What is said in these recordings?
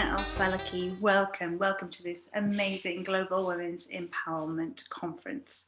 Rana Al Falaki. Welcome to this amazing Global Women's Empowerment Conference.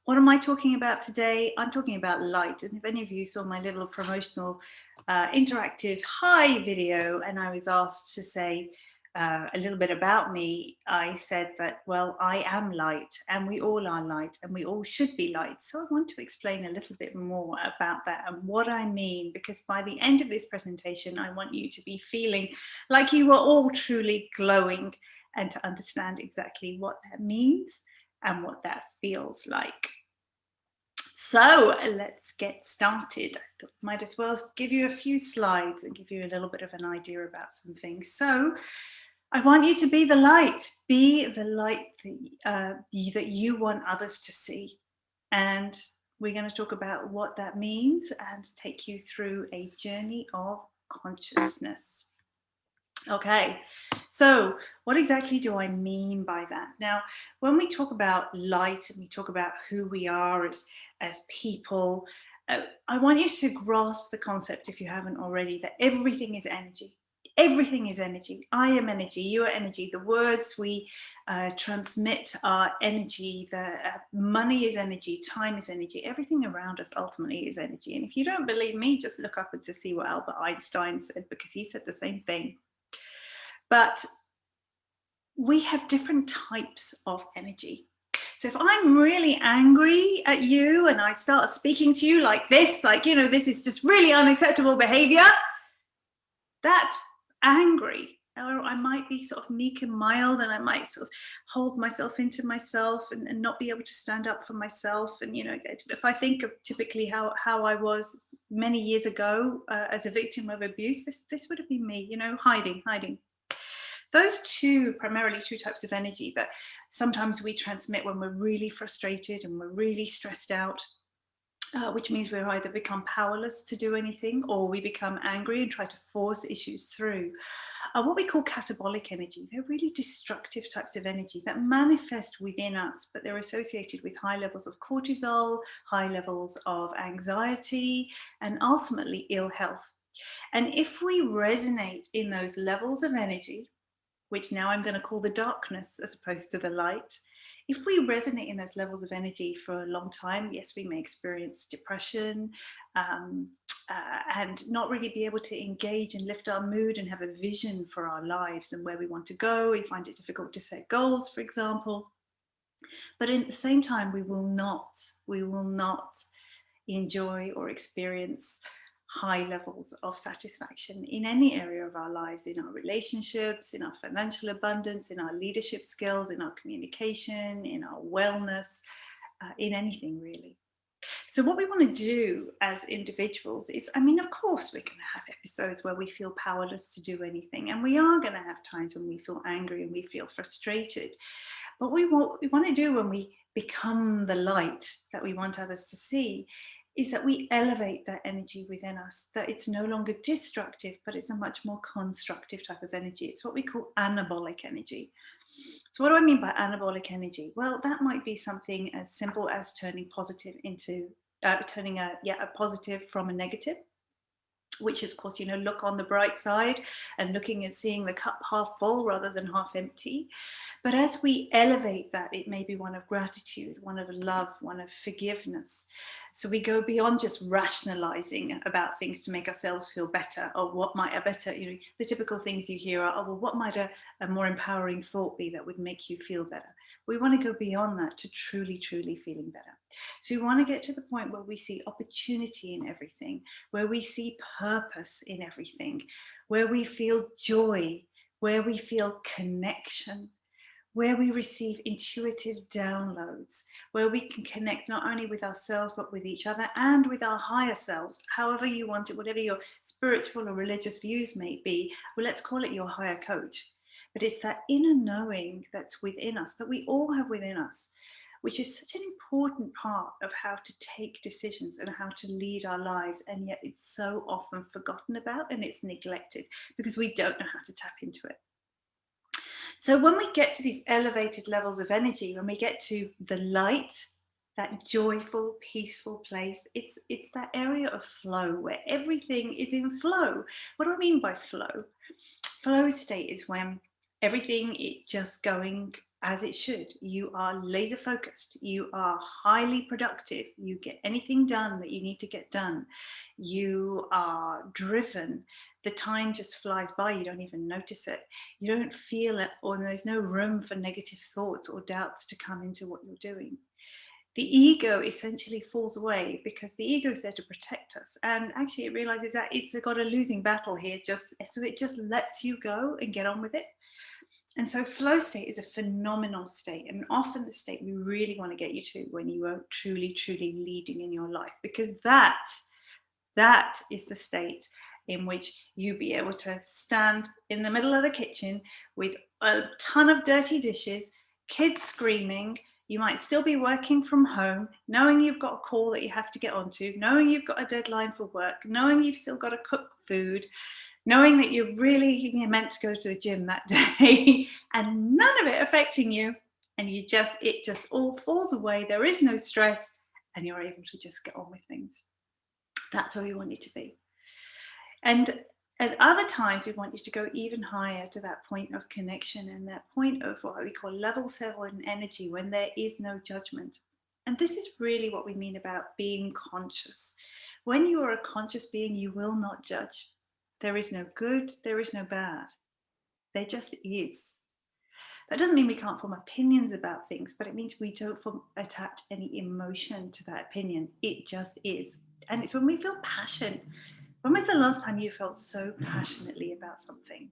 What am I talking about today? I'm talking about light. And if any of you saw my little promotional interactive hi video and I was asked to say a little bit about me, I said that, well, I am light and we all are light and we all should be light. So I want to explain a little bit more about that and what I mean, because by the end of this presentation, I want you to be feeling like you are all truly glowing and to understand exactly what that means and what that feels like. So let's get started. I might as well give you a few slides and give you a little bit of an idea about some things. So I want you to be the light that you want others to see. And we're going to talk about what that means and take you through a journey of consciousness. Okay, so what exactly do I mean by that? Now, when we talk about light and we talk about who we are as people, I want you to grasp the concept, if you haven't already, that everything is energy. Everything is energy. I am energy, you are energy. The words we transmit are energy. The money is energy, time is energy. Everything around us ultimately is energy. And if you don't believe me, just look up and to see what Albert Einstein said, because he said the same thing. But we have different types of energy. So if I'm really angry at you and I start speaking to you like this, like, you know, this is just really unacceptable behavior, that's angry. Or I might be sort of meek and mild, and I might sort of hold myself into myself and not be able to stand up for myself. And, you know, if I think of typically how I was many years ago as a victim of abuse, this would have been me, you know, hiding. Those primarily two types of energy that sometimes we transmit when we're really frustrated and we're really stressed out, which means we either become powerless to do anything or we become angry and try to force issues through. What we call catabolic energy. They're really destructive types of energy that manifest within us, but they're associated with high levels of cortisol, high levels of anxiety, and ultimately ill health. And if we resonate in those levels of energy, which now I'm going to call the darkness as opposed to the light, if we resonate in those levels of energy for a long time, yes, we may experience depression and not really be able to engage and lift our mood and have a vision for our lives and where we want to go. We find it difficult to set goals, for example. But at the same time, we will not enjoy or experience high levels of satisfaction in any area of our lives, in our relationships, in our financial abundance, in our leadership skills, in our communication, in our wellness, in anything really. So what we want to do as individuals is, I mean, of course, we're going to have episodes where we feel powerless to do anything. And we are going to have times when we feel angry and we feel frustrated. But what we want to do when we become the light that we want others to see is that we elevate that energy within us, that it's no longer destructive, but it's a much more constructive type of energy. It's what we call anabolic energy. So what do I mean by anabolic energy? Well, that might be something as simple as turning positive into, turning a positive from a negative, which is, of course, you know, look on the bright side and looking and seeing the cup half full rather than half empty. But as we elevate that, it may be one of gratitude, one of love, one of forgiveness. So we go beyond just rationalizing about things to make ourselves feel better, or what might a better, you know, the typical things you hear are, oh, well, what might a more empowering thought be that would make you feel better? We want to go beyond that to truly feeling better. So we want to get to the point where we see opportunity in everything, where we see purpose in everything, where we feel joy, where we feel connection, where we receive intuitive downloads, where we can connect not only with ourselves, but with each other and with our higher selves, however you want it, whatever your spiritual or religious views may be. Well, let's call it your higher coach. But it's that inner knowing that's within us, that we all have within us, which is such an important part of how to take decisions and how to lead our lives. And yet it's so often forgotten about and it's neglected because we don't know how to tap into it. So when we get to these elevated levels of energy, when we get to the light, that joyful, peaceful place, it's that area of flow where everything is in flow. What do I mean by flow? Flow state is when everything is just going as it should. You are laser focused. You are highly productive. You get anything done that you need to get done. You are driven. The time just flies by. You don't even notice it. You don't feel it, or there's no room for negative thoughts or doubts to come into what you're doing. The ego essentially falls away because the ego is there to protect us, and actually it realizes that it's got a losing battle here, so it just lets you go and get on with it. And so flow state is a phenomenal state, and often the state we really want to get you to when you are truly leading in your life, because that is the state in which you be able to stand in the middle of the kitchen with a ton of dirty dishes, kids screaming. You might still be working from home, knowing you've got a call that you have to get onto, knowing you've got a deadline for work, knowing you've still got to cook food, knowing that you're really meant to go to the gym that day, and none of it affecting you. And it just all falls away. There is no stress, and you're able to just get on with things. That's where we want you to be. And at other times, we want you to go even higher to that point of connection and that point of what we call level 7 energy, when there is no judgment. And this is really what we mean about being conscious. When you are a conscious being, you will not judge. There is no good, there is no bad. There just is. That doesn't mean we can't form opinions about things, but it means we don't attach any emotion to that opinion. It just is. And it's when we feel passion. When was the last time you felt so passionately about something?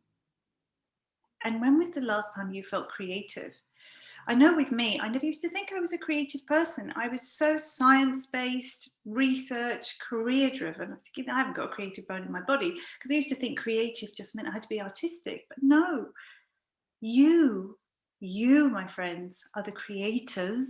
And when was the last time you felt creative? I know with me, I never used to think I was a creative person. I was so science-based, research, career-driven. I was thinking, I haven't got a creative bone in my body, because I used to think creative just meant I had to be artistic. But no, you, my friends, are the creators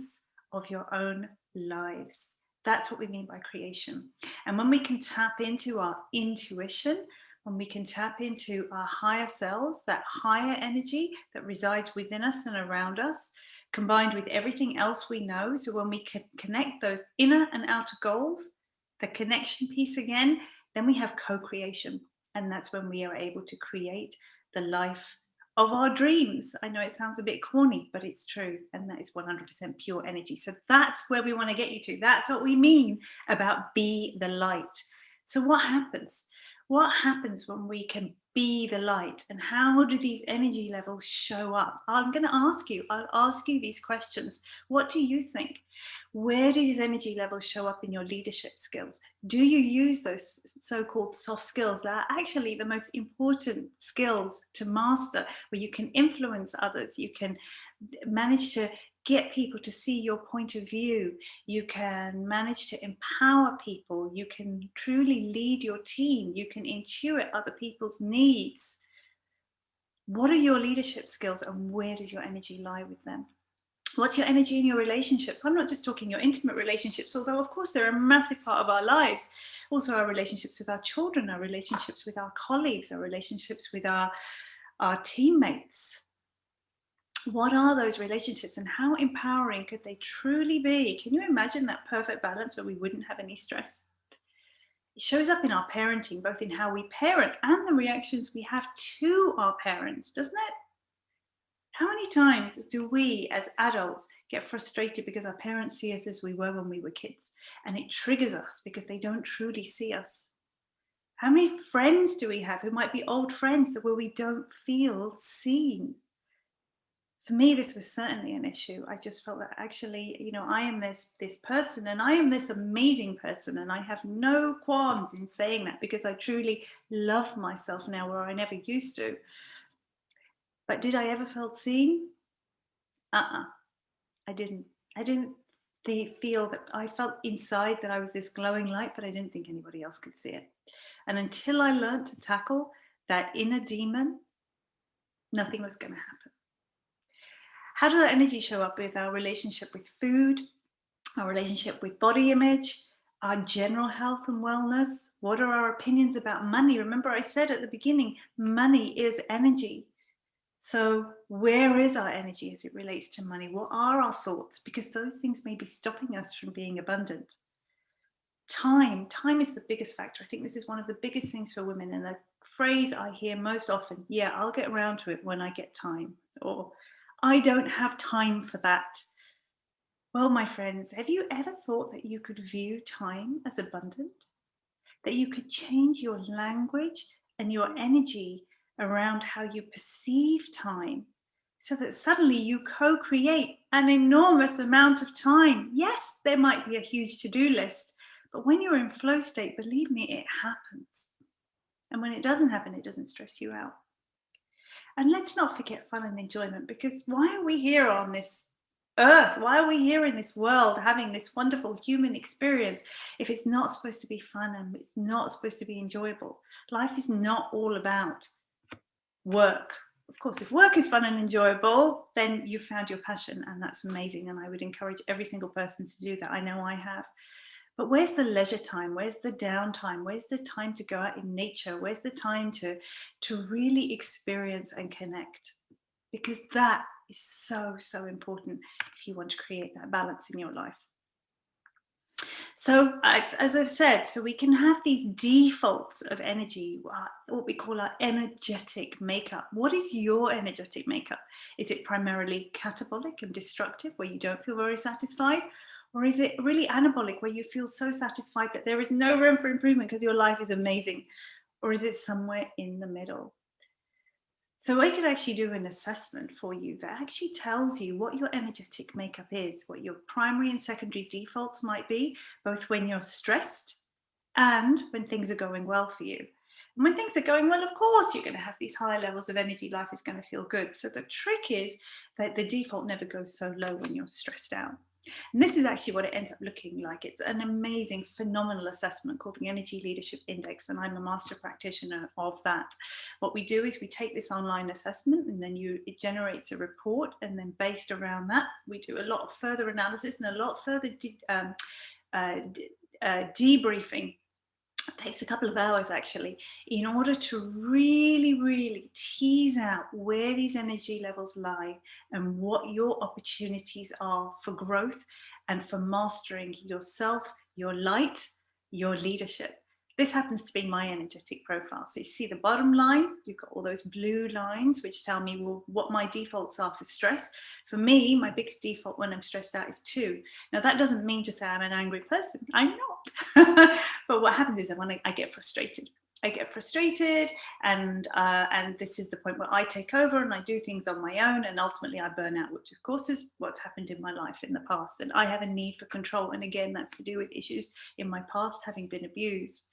of your own lives. That's what we mean by creation. And when we can tap into our intuition, when we can tap into our higher selves, that higher energy that resides within us and around us, combined with everything else we know, so when we can connect those inner and outer goals, the connection piece again, then we have co-creation. And that's when we are able to create the life of our dreams. I know it sounds a bit corny, but it's true. And that is 100% pure energy. So that's where we want to get you to. That's what we mean about be the light. So what happens? What happens when we can be the light, and how do these energy levels show up? I'll ask you these questions. What do you think? Where do these energy levels show up in your leadership skills? Do you use those so-called soft skills that are actually the most important skills to master, where you can influence others, you can manage to get people to see your point of view, you can manage to empower people, you can truly lead your team, you can intuit other people's needs? What are your leadership skills, and where does your energy lie with them? What's your energy in your relationships? I'm not just talking your intimate relationships, although of course they're a massive part of our lives. Also our relationships with our children, our relationships with our colleagues, our relationships with our teammates. What are those relationships, and how empowering could they truly be? Can you imagine that perfect balance where we wouldn't have any stress? It shows up in our parenting, both in how we parent and the reactions we have to our parents, doesn't it? How many times do we as adults get frustrated because our parents see us as we were when we were kids, and it triggers us because they don't truly see us? How many friends do we have who might be old friends where we don't feel seen? For me, this was certainly an issue. I just felt that actually, I am this person, and I am this amazing person, and I have no qualms in saying that, because I truly love myself now where I never used to. But did I ever feel seen? I didn't. I didn't feel that. I felt inside that I was this glowing light, but I didn't think anybody else could see it. And until I learned to tackle that inner demon, nothing was going to happen. How does that energy show up with our relationship with food, our relationship with body image, our general health and wellness? What are our opinions about money? Remember, I said at the beginning, money is energy. So where is our energy as it relates to money? What are our thoughts? Because those things may be stopping us from being abundant. Time is the biggest factor. I think this is one of the biggest things for women, and the phrase I hear most often, yeah, I'll get around to it when I get time, or I don't have time for that. Well, my friends, have you ever thought that you could view time as abundant? That you could change your language and your energy around how you perceive time so that suddenly you co create an enormous amount of time? Yes, there might be a huge to do list, but when you're in flow state, believe me, it happens. And when it doesn't happen, it doesn't stress you out. And let's not forget fun and enjoyment, because why are we here on this earth? Why are we here in this world having this wonderful human experience if it's not supposed to be fun and it's not supposed to be enjoyable? Life is not all about work. Of course, if work is fun and enjoyable, then you've found your passion, and that's amazing. And I would encourage every single person to do that. I know I have. But where's the leisure time? Where's the downtime? Where's the time to go out in nature? Where's the time to really experience and connect? Because that is so, so important if you want to create that balance in your life. So as I've said, so we can have these defaults of energy, what we call our energetic makeup. What is your energetic makeup? Is it primarily catabolic and destructive, where you don't feel very satisfied? Or is it really anabolic, where you feel so satisfied that there is no room for improvement because your life is amazing? Or is it somewhere in the middle? So I could actually do an assessment for you that actually tells you what your energetic makeup is, what your primary and secondary defaults might be, both when you're stressed and when things are going well for you. And when things are going well, of course, you're going to have these high levels of energy. Life is going to feel good. So the trick is that the default never goes so low when you're stressed out. And this is actually what it ends up looking like. It's an amazing, phenomenal assessment called the Energy Leadership Index, and I'm a master practitioner of that. What we do is we take this online assessment, and then it generates a report, and then based around that, we do a lot of further analysis and a lot further debriefing. It takes a couple of hours actually, in order to really, really tease out where these energy levels lie and what your opportunities are for growth and for mastering yourself, your light, your leadership. This happens to be my energetic profile. So you see the bottom line, you've got all those blue lines which tell me, well, what my defaults are for stress. For me, my biggest default when I'm stressed out is 2. Now that doesn't mean to say I'm an angry person. I'm not. But what happens is that I get frustrated. I get frustrated, and this is the point where I take over and I do things on my own, and ultimately I burn out, which of course is what's happened in my life in the past. And I have a need for control, and again, that's to do with issues in my past, having been abused.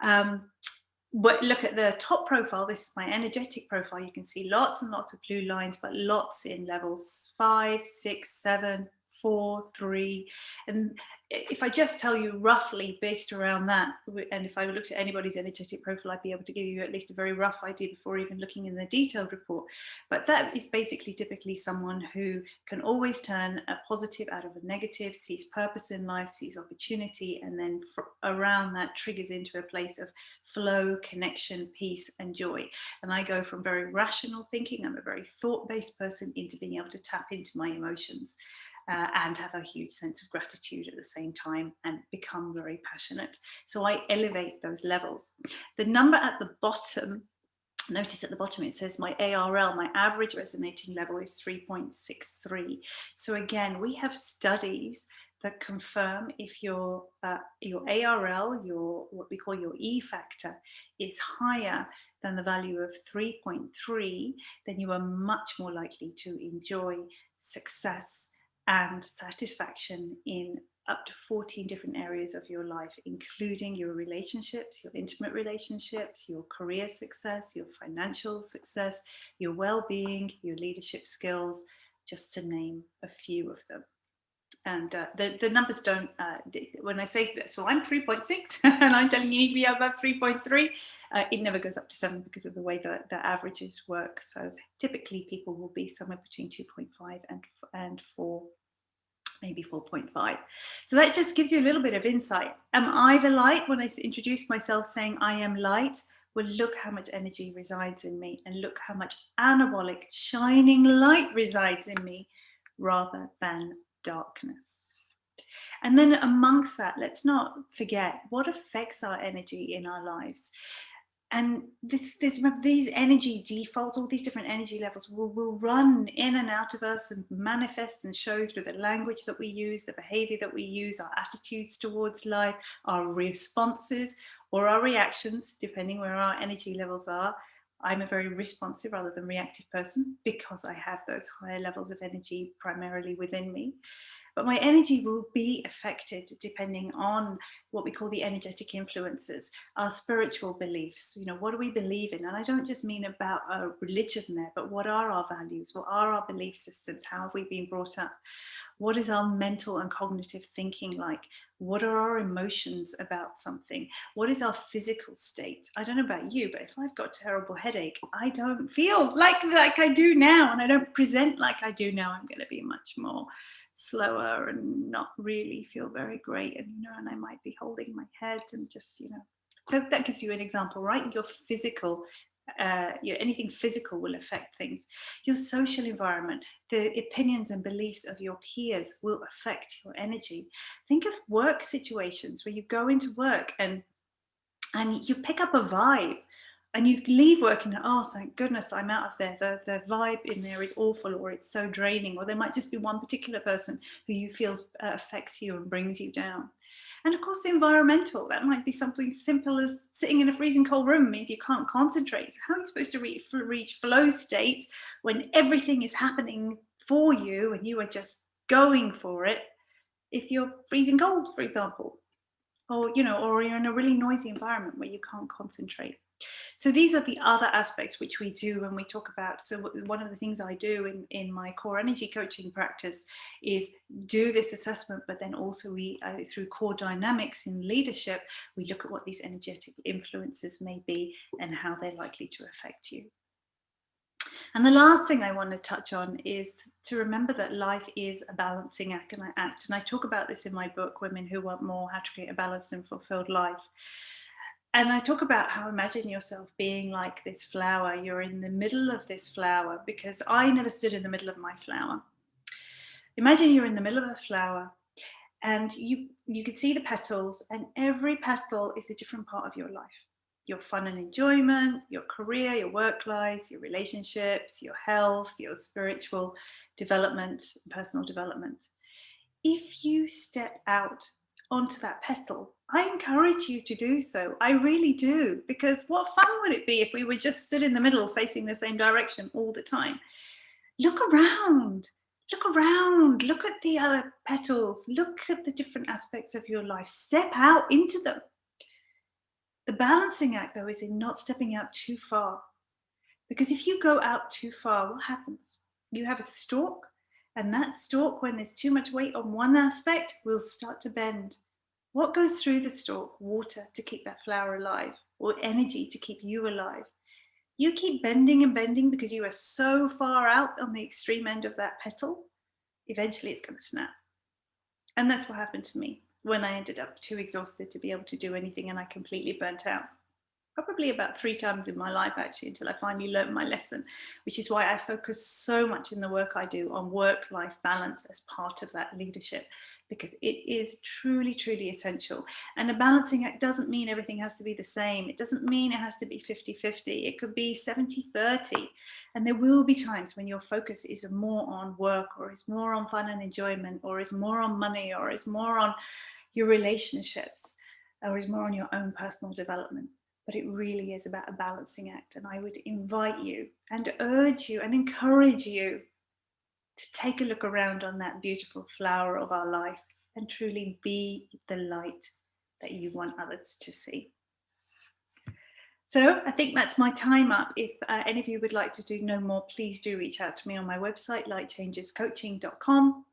But look at the top profile. This is my energetic profile. You can see lots and lots of blue lines, but lots in levels 5, 6, 7, 4, 3. And if I just tell you roughly based around that, and if I looked at anybody's energetic profile, I'd be able to give you at least a very rough idea before even looking in the detailed report. But that is basically typically someone who can always turn a positive out of a negative, sees purpose in life, sees opportunity, and then around that triggers into a place of flow, connection, peace, and joy. And I go from very rational thinking, I'm a very thought-based person, into being able to tap into my emotions. And have a huge sense of gratitude at the same time, and become very passionate. So I elevate those levels. The number at the bottom, notice at the bottom it says my ARL, my average resonating level, is 3.63. So again, we have studies that confirm if your ARL, what we call your E factor, is higher than the value of 3.3, then you are much more likely to enjoy success and satisfaction in up to 14 different areas of your life, including your relationships, your intimate relationships, your career success, your financial success, your well-being, your leadership skills, just to name a few of them. And the numbers don't, when I say that, so I'm 3.6 and I'm telling you need to be above 3.3, it never goes up to 7 because of the way that the averages work. So typically people will be somewhere between 2.5 and 4, maybe 4.5. So that just gives you a little bit of insight. Am I the light? When I introduce myself saying I am light, well, look how much energy resides in me, and look how much anabolic, shining light resides in me, rather than darkness. And then amongst that, let's not forget what affects our energy in our lives. And these energy defaults, all these different energy levels will run in and out of us and manifest and show through the language that we use, the behavior that we use, our attitudes towards life, our responses or our reactions, depending where our energy levels are. I'm a very responsive rather than reactive person because I have those higher levels of energy primarily within me. But my energy will be affected depending on what we call the energetic influences, our spiritual beliefs. What do we believe in? And I don't just mean about a religion there, but what are our values? What are our belief systems? How have we been brought up? What is our mental and cognitive thinking like? What are our emotions about something? What is our physical state? I don't know about you, but if I've got a terrible headache, I don't feel like I do now, and I don't present like I do now. I'm going to be much more slower and not really feel very great, and I might be holding my head and just so that gives you an example, right? Your physical anything physical will affect things. Your social environment, the opinions and beliefs of your peers will affect your energy. Think of work situations where you go into work and you pick up a vibe, and you leave work and oh, thank goodness I'm out of there. The vibe in there is awful, or it's so draining, or there might just be one particular person who you feel affects you and brings you down. And of course, the environmental, that might be something simple as sitting in a freezing cold room means you can't concentrate. So how are you supposed to reach flow state when everything is happening for you and you are just going for it if you're freezing cold, for example? Or or you're in a really noisy environment where you can't concentrate. So these are the other aspects which we do when we talk about. So one of the things I do in my core energy coaching practice is do this assessment, but then also we through core dynamics in leadership, we look at what these energetic influences may be and how they're likely to affect you. And the last thing I want to touch on is to remember that life is a balancing act. And I talk about this in my book, Women Who Want More, How to Create a Balanced and Fulfilled Life. And I talk about how imagine yourself being like this flower. You're in the middle of this flower, because I never stood in the middle of my flower. Imagine you're in the middle of a flower and you can see the petals, and every petal is a different part of your life. Your fun and enjoyment, your career, your work life, your relationships, your health, your spiritual development, personal development. If you step out onto that petal, I encourage you to do so. I really do, because what fun would it be if we were just stood in the middle facing the same direction all the time? Look around. Look around, look at the other petals, look at the different aspects of your life, step out into them. The balancing act, though, is in not stepping out too far. Because if you go out too far, what happens? You have a stalk, and that stalk, when there's too much weight on one aspect, will start to bend. What goes through the stalk? Water to keep that flower alive, or energy to keep you alive. You keep bending and bending because you are so far out on the extreme end of that petal, eventually it's going to snap. And that's what happened to me when I ended up too exhausted to be able to do anything, and I completely burnt out. Probably about 3 times in my life, actually, until I finally learned my lesson, which is why I focus so much in the work I do on work-life balance as part of that leadership, because it is truly, truly essential. And a balancing act doesn't mean everything has to be the same. It doesn't mean it has to be 50-50. It could be 70-30. And there will be times when your focus is more on work, or is more on fun and enjoyment, or is more on money, or is more on your relationships, or is more on your own personal development. But it really is about a balancing act. And I would invite you and urge you and encourage you to take a look around on that beautiful flower of our life and truly be the light that you want others to see. So I think that's my time up. If any of you would like to know more, please do reach out to me on my website, lightchangescoaching.com.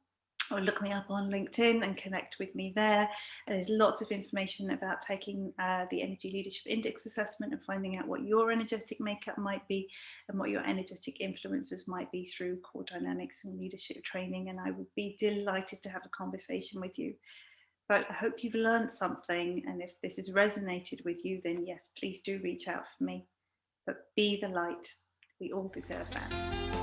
or look me up on LinkedIn and connect with me there. There's lots of information about taking the Energy Leadership Index assessment and finding out what your energetic makeup might be and what your energetic influences might be through core dynamics and leadership training. And I would be delighted to have a conversation with you. But I hope you've learned something. And if this has resonated with you, then yes, please do reach out for me. But be the light. We all deserve that.